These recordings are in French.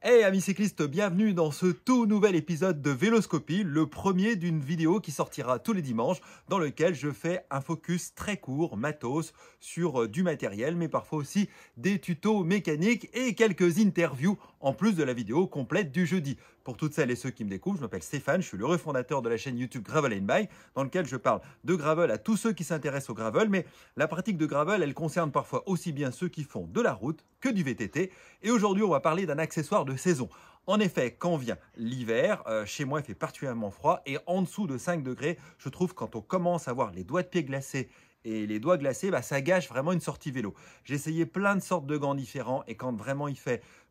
Hey amis cyclistes, bienvenue dans ce tout nouvel épisode de Véloscopie, le premier d'une vidéo qui sortira tous les dimanches dans lequel je fais un focus très court, matos, sur du matériel, mais parfois aussi des tutos mécaniques et quelques interviews en plus de la vidéo complète du jeudi. Pour toutes celles et ceux qui me découvrent, je m'appelle Stéphane, je suis le fondateur de la chaîne YouTube Gravel & Bike, dans lequel je parle de gravel à tous ceux qui s'intéressent au gravel, mais la pratique de gravel, elle concerne parfois aussi bien ceux qui font de la route que du VTT. Et aujourd'hui, on va parler d'un accessoire de saison. En effet, quand vient l'hiver, chez moi il fait particulièrement froid et en dessous de 5 degrés, je trouve quand on commence à avoir les doigts de pied glacés et les doigts glacés, ça gâche vraiment une sortie vélo. J'ai essayé plein de sortes de gants différents et quand vraiment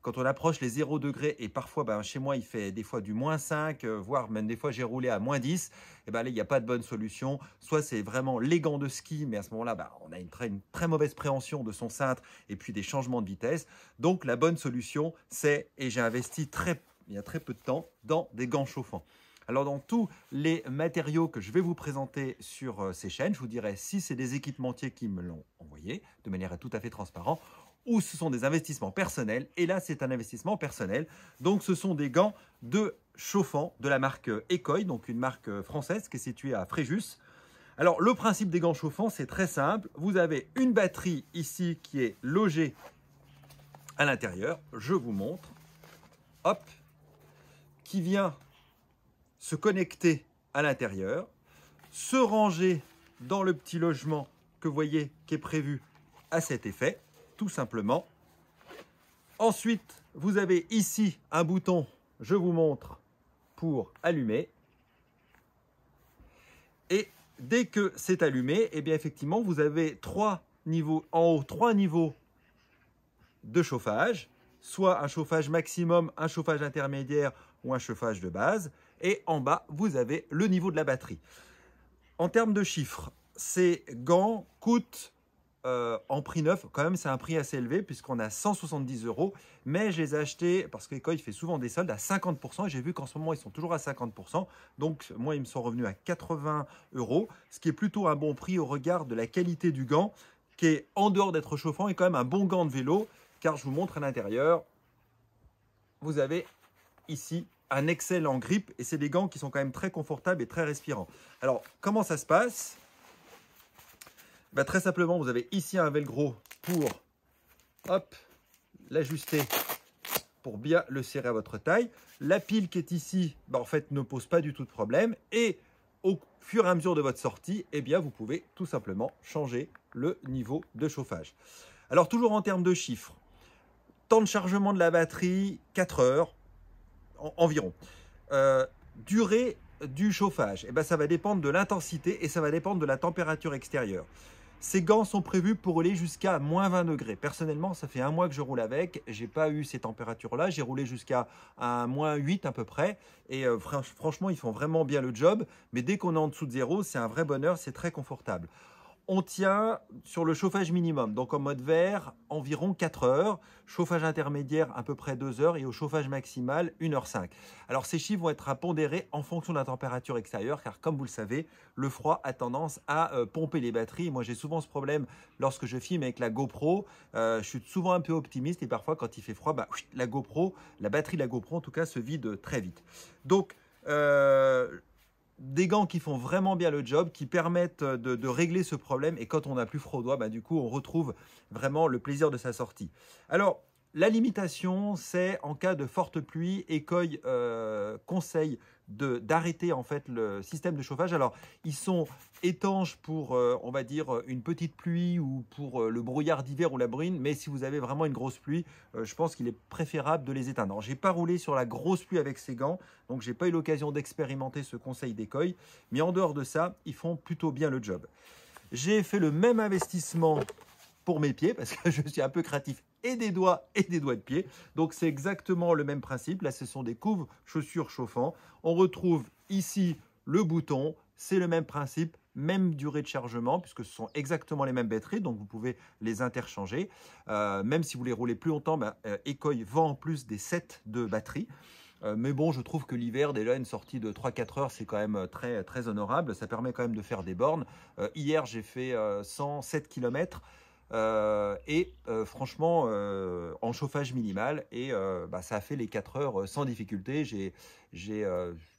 quand on approche les 0 degrés et parfois chez moi il fait des fois du -5, voire même des fois j'ai roulé à -10, et là il n'y a pas de bonne solution. Soit c'est vraiment les gants de ski, mais à ce moment-là on a une très mauvaise préhension de son cintre et puis des changements de vitesse. Donc la bonne solution c'est, et j'ai investi il y a très peu de temps, dans des gants chauffants. Alors dans tous les matériaux que je vais vous présenter sur ces chaînes, je vous dirai si c'est des équipementiers qui me l'ont envoyé de manière tout à fait transparente ou ce sont des investissements personnels. Et là c'est un investissement personnel. Donc ce sont des gants de chauffant de la marque Ecoy, donc une marque française qui est située à Fréjus. Alors le principe des gants chauffants c'est très simple. Vous avez une batterie ici qui est logée à l'intérieur. Je vous montre. Hop, qui vient se connecter à l'intérieur, se ranger dans le petit logement que vous voyez qui est prévu à cet effet, tout simplement. Ensuite, vous avez ici un bouton, je vous montre, pour allumer. Et dès que c'est allumé, eh bien effectivement, vous avez 3 niveaux, en haut 3 niveaux de chauffage, soit un chauffage maximum, un chauffage intermédiaire ou un chauffage de base. Et en bas, vous avez le niveau de la batterie. En termes de chiffres, ces gants coûtent en prix neuf, quand même c'est un prix assez élevé puisqu'on a 170 €, mais je les ai achetés parce qu'Ecoy fait souvent des soldes à 50% et j'ai vu qu'en ce moment ils sont toujours à 50%, donc moi ils me sont revenus à 80 €, ce qui est plutôt un bon prix au regard de la qualité du gant qui est, en dehors d'être chauffant, est quand même un bon gant de vélo, car je vous montre à l'intérieur, vous avez ici un excellent grip et c'est des gants qui sont quand même très confortables et très respirants. Alors comment ça se passe? Très simplement, vous avez ici un velcro pour l'ajuster pour bien le serrer à votre taille. La pile qui est ici, en fait, ne pose pas du tout de problème. Et au fur et à mesure de votre sortie, eh bien, vous pouvez tout simplement changer le niveau de chauffage. Alors, toujours en termes de chiffres, temps de chargement de la batterie, 4 heures environ. Durée du chauffage, ça va dépendre de l'intensité et ça va dépendre de la température extérieure. Ces gants sont prévus pour rouler jusqu'à -20 degrés. Personnellement, ça fait un mois que je roule avec. Je n'ai pas eu ces températures-là. J'ai roulé jusqu'à un -8 à peu près. Et franchement, ils font vraiment bien le job. Mais dès qu'on est en dessous de 0, c'est un vrai bonheur. C'est très confortable. On tient sur le chauffage minimum, donc en mode vert, environ 4 heures, chauffage intermédiaire à peu près 2 heures et au chauffage maximal 1h05. Alors ces chiffres vont être à pondérer en fonction de la température extérieure, car comme vous le savez, le froid a tendance à pomper les batteries. Moi j'ai souvent ce problème lorsque je filme avec la GoPro, je suis souvent un peu optimiste et parfois quand il fait froid, la batterie de la GoPro en tout cas se vide très vite. Donc des gants qui font vraiment bien le job, qui permettent de régler ce problème et quand on n'a plus froid aux doigts, du coup on retrouve vraiment le plaisir de sa sortie. Alors la limitation, c'est en cas de forte pluie, Ecoy conseille d'arrêter en fait le système de chauffage. Alors ils sont étanches pour on va dire une petite pluie ou pour le brouillard d'hiver ou la bruine, mais si vous avez vraiment une grosse pluie, je pense qu'il est préférable de les éteindre. Je n'ai pas roulé sur la grosse pluie avec ces gants, donc j'ai pas eu l'occasion d'expérimenter ce conseil d'Ecoy, mais en dehors de ça, ils font plutôt bien le job. J'ai fait le même investissement pour mes pieds parce que je suis un peu créatif et des doigts de pied. Donc c'est exactement le même principe. Là, ce sont des couves chaussures chauffants. On retrouve ici le bouton. C'est le même principe, même durée de chargement puisque ce sont exactement les mêmes batteries. Donc vous pouvez les interchanger. Même si vous voulez rouler plus longtemps, Ecoy vend en plus des sets de batteries. Mais bon, je trouve que l'hiver, déjà, une sortie de 3-4 heures, c'est quand même très, très honorable. Ça permet quand même de faire des bornes. Hier, j'ai fait 107 km. Franchement en chauffage minimal et ça a fait les 4 heures sans difficulté. J'ai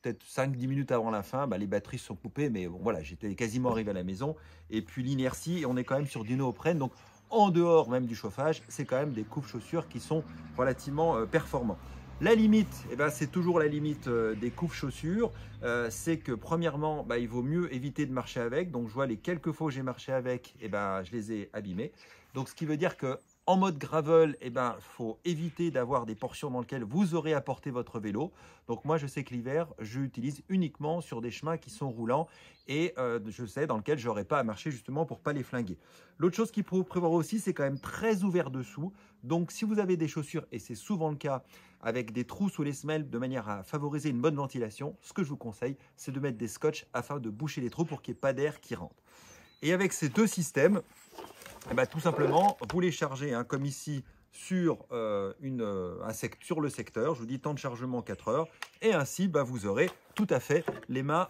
peut-être 5-10 minutes avant la fin, les batteries se sont coupées, mais bon, voilà, j'étais quasiment arrivé à la maison. Et puis l'inertie, on est quand même sur du néoprène, donc en dehors même du chauffage, c'est quand même des coupe-chaussures qui sont relativement performants. La limite, c'est toujours la limite des coupe-chaussures. C'est que premièrement, il vaut mieux éviter de marcher avec. Donc je vois les quelques fois où j'ai marché avec, je les ai abîmés. Donc ce qui veut dire que en mode gravel, faut éviter d'avoir des portions dans lesquelles vous aurez apporté votre vélo. Donc moi, je sais que l'hiver, je l'utilise uniquement sur des chemins qui sont roulants et je sais dans lesquels je n'aurai pas à marcher justement pour ne pas les flinguer. L'autre chose qu'il faut prévoir aussi, c'est quand même très ouvert dessous. Donc si vous avez des chaussures, et c'est souvent le cas, avec des trous sous les semelles de manière à favoriser une bonne ventilation, ce que je vous conseille, c'est de mettre des scotch afin de boucher les trous pour qu'il n'y ait pas d'air qui rentre. Et avec ces deux systèmes, tout simplement, vous les chargez comme ici sur, sur le secteur. Je vous dis temps de chargement 4 heures. Et ainsi, vous aurez tout à fait les mains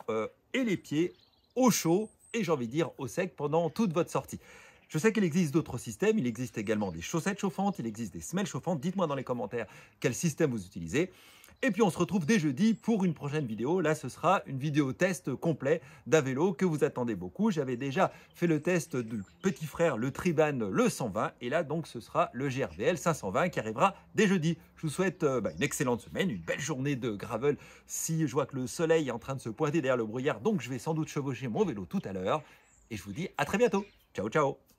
et les pieds au chaud et j'ai envie de dire au sec pendant toute votre sortie. Je sais qu'il existe d'autres systèmes, il existe également des chaussettes chauffantes, il existe des semelles chauffantes. Dites-moi dans les commentaires quel système vous utilisez. Et puis on se retrouve dès jeudi pour une prochaine vidéo. Là, ce sera une vidéo test complet d'un vélo que vous attendez beaucoup. J'avais déjà fait le test du petit frère, le Triban, le 120. Et là, donc, ce sera le GRVL 520 qui arrivera dès jeudi. Je vous souhaite une excellente semaine, une belle journée de gravel. Si je vois que le soleil est en train de se pointer derrière le brouillard, donc je vais sans doute chevaucher mon vélo tout à l'heure. Et je vous dis à très bientôt. Ciao, ciao.